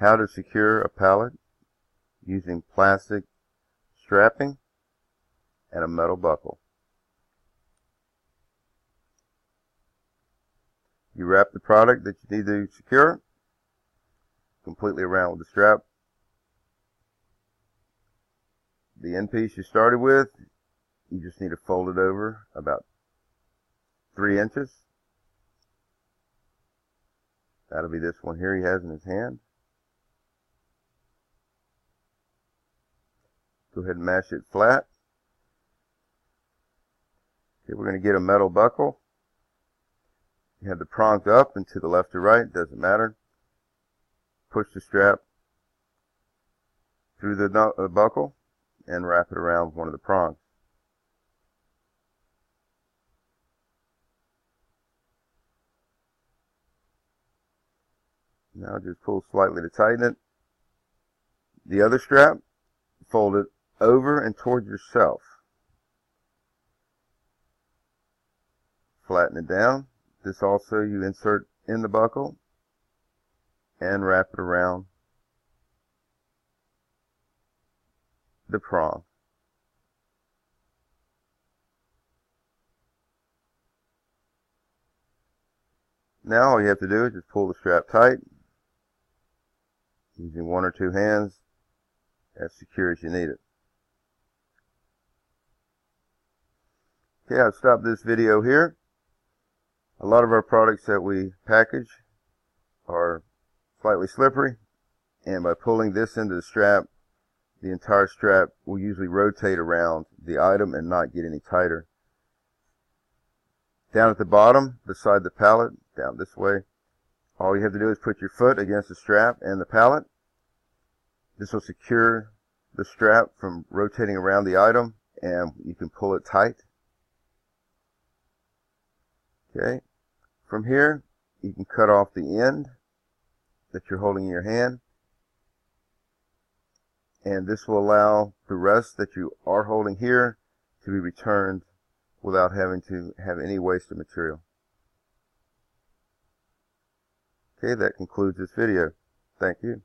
how to secure a pallet using plastic strapping and a metal buckle. You wrap the product that you need to secure completely around with the strap. The end piece you started with, you just need to fold it over about 3 inches. That'll be this one here he has in his hand. Go ahead and mash it flat. Okay, we're going to get a metal buckle. You have the prongs up and to the left or right, doesn't matter. Push the strap through the buckle and wrap it around one of the prongs. Now just pull slightly to tighten it. The other strap, fold it over and towards yourself. Flatten it down. This also you insert in the buckle and wrap it around the prong. Now all you have to do is just pull the strap tight using 1 or 2 hands, as secure as you need it. Okay, I've stopped this video here. A lot of our products that we package are slightly slippery, and by pulling this into the strap, the entire strap will usually rotate around the item and not get any tighter. Down at the bottom, beside the pallet, down this way, all you have to do is put your foot against the strap and the pallet. This will secure the strap from rotating around the item, and you can pull it tight. Okay. From here, you can cut off the end that you're holding in your hand, and this will allow the rest that you are holding here to be returned without having to have any waste of material. Okay, that concludes this video. Thank you.